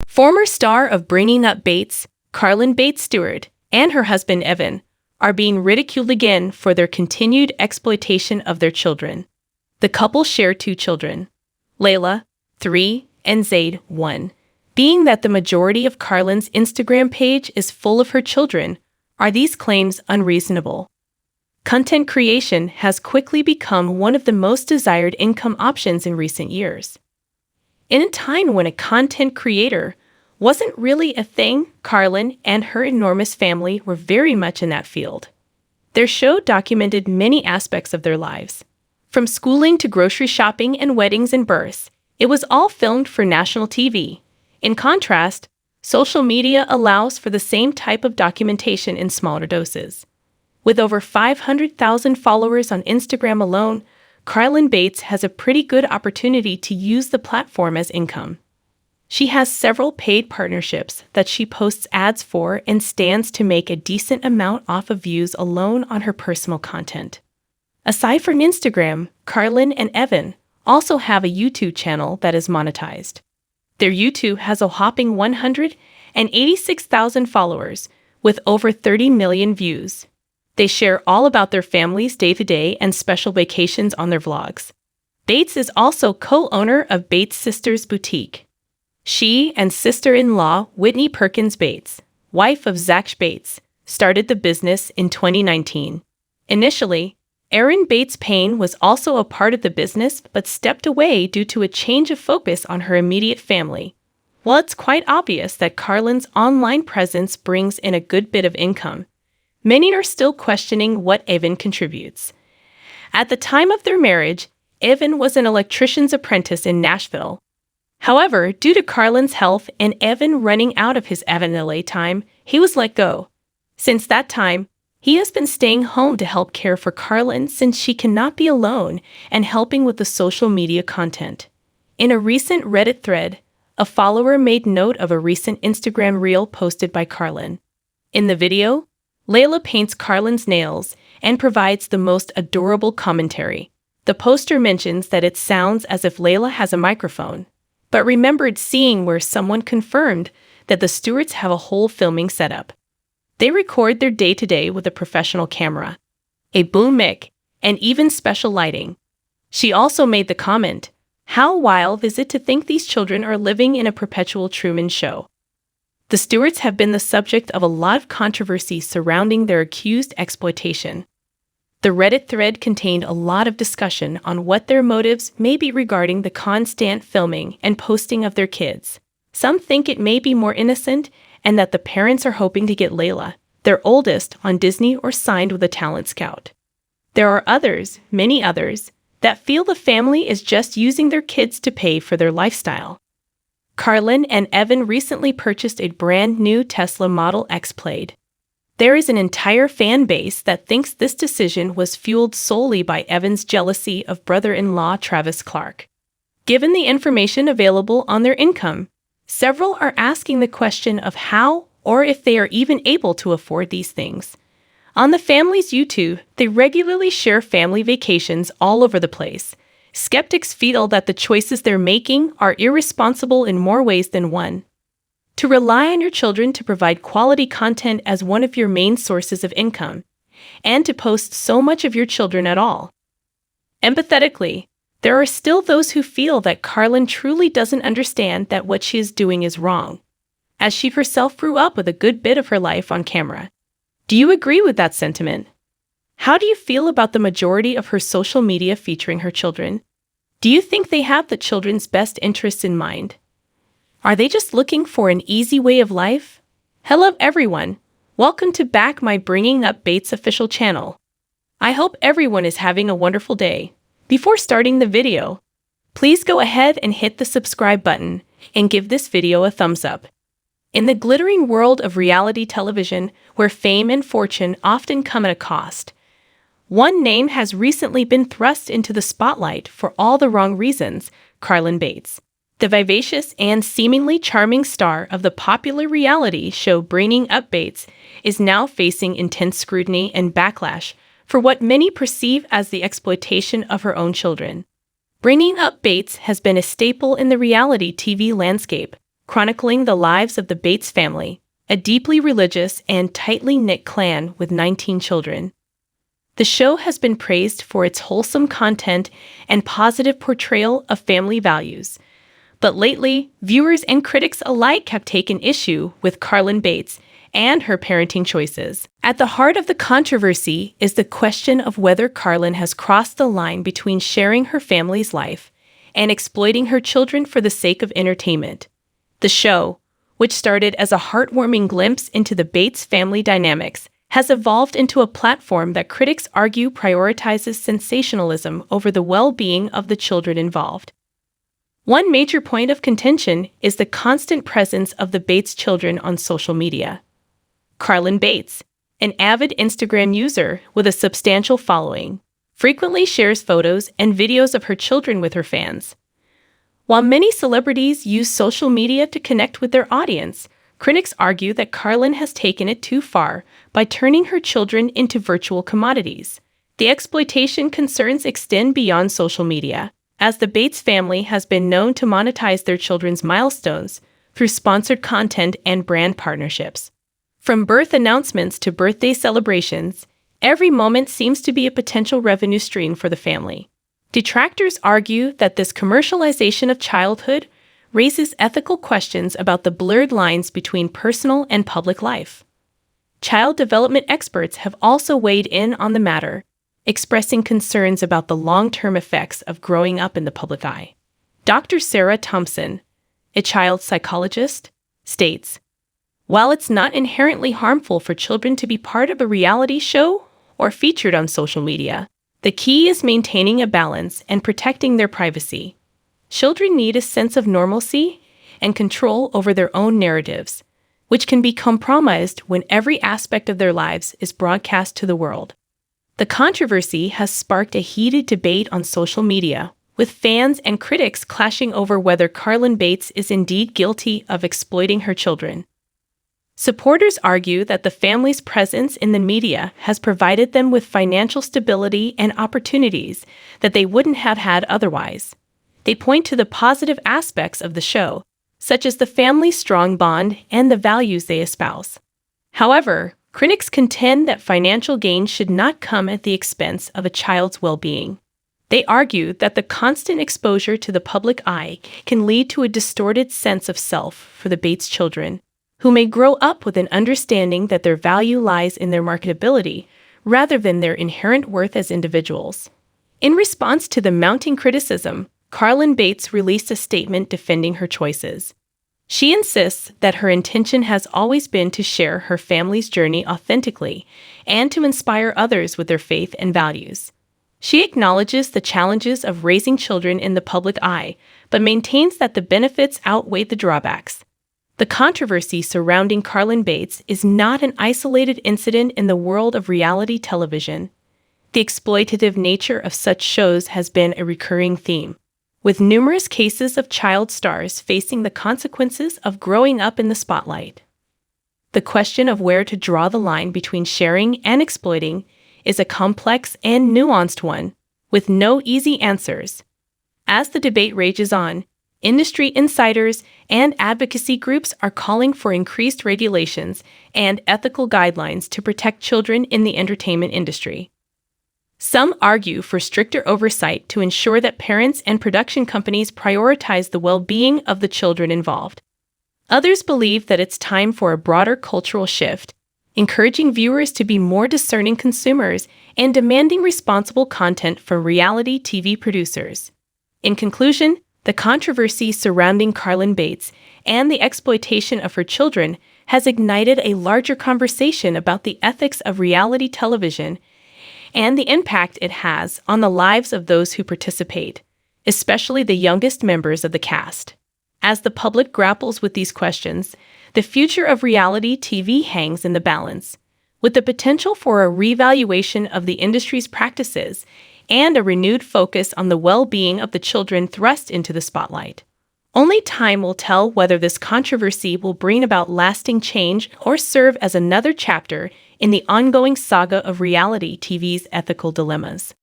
Former star of Bringing Up Bates, Carlin Bates Stewart, and her husband Evan are being ridiculed again for their continued exploitation of their children. The couple share 2 children, Layla, 3, and Zaid, 1. Being that the majority of Carlin's Instagram page is full of her children, are these claims unreasonable? Content creation has quickly become one of the most desired income options in recent years. In a time when a content creator wasn't really a thing, Carlin and her enormous family were very much in that field. Their show documented many aspects of their lives. From schooling to grocery shopping and weddings and births, it was all filmed for national TV. In contrast, social media allows for the same type of documentation in smaller doses. With over 500,000 followers on Instagram alone, Carlin Bates has a pretty good opportunity to use the platform as income. She has several paid partnerships that she posts ads for and stands to make a decent amount off of views alone on her personal content. Aside from Instagram, Carlin and Evan also have a YouTube channel that is monetized. Their YouTube has a whopping 186,000 followers with over 30 million views. They share all about their family's day-to-day and special vacations on their vlogs. Bates is also co-owner of Bates Sisters Boutique. She and sister-in-law Whitney Perkins Bates, wife of Zach Bates, started the business in 2019. Initially, Erin Bates Payne was also a part of the business but stepped away due to a change of focus on her immediate family. While it's quite obvious that Carlin's online presence brings in a good bit of income, many are still questioning what Evan contributes. At the time of their marriage, Evan was an electrician's apprentice in Nashville. However, due to Carlin's health and Evan running out of his Evan LA time, he was let go. Since that time, he has been staying home to help care for Carlin since she cannot be alone and helping with the social media content. In a recent Reddit thread, a follower made note of a recent Instagram reel posted by Carlin. In the video, Layla paints Carlin's nails and provides the most adorable commentary. The poster mentions that it sounds as if Layla has a microphone, but remembered seeing where someone confirmed that the Stewarts have a whole filming setup. They record their day-to-day with a professional camera, a boom mic, and even special lighting. She also made the comment, "How wild is it to think these children are living in a perpetual Truman Show?" The Stewarts have been the subject of a lot of controversy surrounding their accused exploitation. The Reddit thread contained a lot of discussion on what their motives may be regarding the constant filming and posting of their kids. Some think it may be more innocent and that the parents are hoping to get Layla, their oldest, on Disney or signed with a talent scout. There are others, many others, that feel the family is just using their kids to pay for their lifestyle. Carlin and Evan recently purchased a brand new Tesla Model X Plaid. There is an entire fan base that thinks this decision was fueled solely by Evan's jealousy of brother-in-law Travis Clark. Given the information available on their income, several are asking the question of how or if they are even able to afford these things. On the family's YouTube, they regularly share family vacations all over the place. Skeptics feel that the choices they're making are irresponsible in more ways than one. To rely on your children to provide quality content as one of your main sources of income, and to post so much of your children at all. Empathetically, there are still those who feel that Carlin truly doesn't understand that what she is doing is wrong, as she herself grew up with a good bit of her life on camera. Do you agree with that sentiment? How do you feel about the majority of her social media featuring her children? Do you think they have the children's best interests in mind? Are they just looking for an easy way of life? Hello everyone, welcome to back my Bringing Up Bates official channel. I hope everyone is having a wonderful day. Before starting the video, please go ahead and hit the subscribe button and give this video a thumbs up. In the glittering world of reality television, where fame and fortune often come at a cost, one name has recently been thrust into the spotlight for all the wrong reasons: Carlin Bates. The vivacious and seemingly charming star of the popular reality show Bringing Up Bates is now facing intense scrutiny and backlash for what many perceive as the exploitation of her own children. Bringing Up Bates has been a staple in the reality TV landscape, chronicling the lives of the Bates family, a deeply religious and tightly knit clan with 19 children. The show has been praised for its wholesome content and positive portrayal of family values. But lately, viewers and critics alike have taken issue with Carlin Bates and her parenting choices. At the heart of the controversy is the question of whether Carlin has crossed the line between sharing her family's life and exploiting her children for the sake of entertainment. The show, which started as a heartwarming glimpse into the Bates family dynamics, has evolved into a platform that critics argue prioritizes sensationalism over the well-being of the children involved. One major point of contention is the constant presence of the Bates children on social media. Carlin Bates, an avid Instagram user with a substantial following, frequently shares photos and videos of her children with her fans. While many celebrities use social media to connect with their audience, critics argue that Carlin has taken it too far by turning her children into virtual commodities. The exploitation concerns extend beyond social media, as the Bates family has been known to monetize their children's milestones through sponsored content and brand partnerships. From birth announcements to birthday celebrations, every moment seems to be a potential revenue stream for the family. Detractors argue that this commercialization of childhood raises ethical questions about the blurred lines between personal and public life. Child development experts have also weighed in on the matter, expressing concerns about the long-term effects of growing up in the public eye. Dr. Sarah Thompson, a child psychologist, states, "While it's not inherently harmful for children to be part of a reality show or featured on social media, the key is maintaining a balance and protecting their privacy. Children need a sense of normalcy and control over their own narratives, which can be compromised when every aspect of their lives is broadcast to the world." The controversy has sparked a heated debate on social media, with fans and critics clashing over whether Carlin Bates is indeed guilty of exploiting her children. Supporters argue that the family's presence in the media has provided them with financial stability and opportunities that they wouldn't have had otherwise. They point to the positive aspects of the show, such as the family's strong bond and the values they espouse. However, critics contend that financial gain should not come at the expense of a child's well-being. They argue that the constant exposure to the public eye can lead to a distorted sense of self for the Bates children, who may grow up with an understanding that their value lies in their marketability rather than their inherent worth as individuals. In response to the mounting criticism, Carlin Bates released a statement defending her choices. She insists that her intention has always been to share her family's journey authentically and to inspire others with their faith and values. She acknowledges the challenges of raising children in the public eye, but maintains that the benefits outweigh the drawbacks. The controversy surrounding Carlin Bates is not an isolated incident in the world of reality television. The exploitative nature of such shows has been a recurring theme, with numerous cases of child stars facing the consequences of growing up in the spotlight. The question of where to draw the line between sharing and exploiting is a complex and nuanced one, with no easy answers. As the debate rages on, industry insiders and advocacy groups are calling for increased regulations and ethical guidelines to protect children in the entertainment industry. Some argue for stricter oversight to ensure that parents and production companies prioritize the well-being of the children involved. Others believe that it's time for a broader cultural shift, encouraging viewers to be more discerning consumers and demanding responsible content from reality TV producers. In conclusion, the controversy surrounding Carlin Bates and the exploitation of her children has ignited a larger conversation about the ethics of reality television and the impact it has on the lives of those who participate, especially the youngest members of the cast. As the public grapples with these questions, the future of reality TV hangs in the balance, with the potential for a reevaluation of the industry's practices and a renewed focus on the well-being of the children thrust into the spotlight. Only time will tell whether this controversy will bring about lasting change or serve as another chapter in the ongoing saga of reality TV's ethical dilemmas.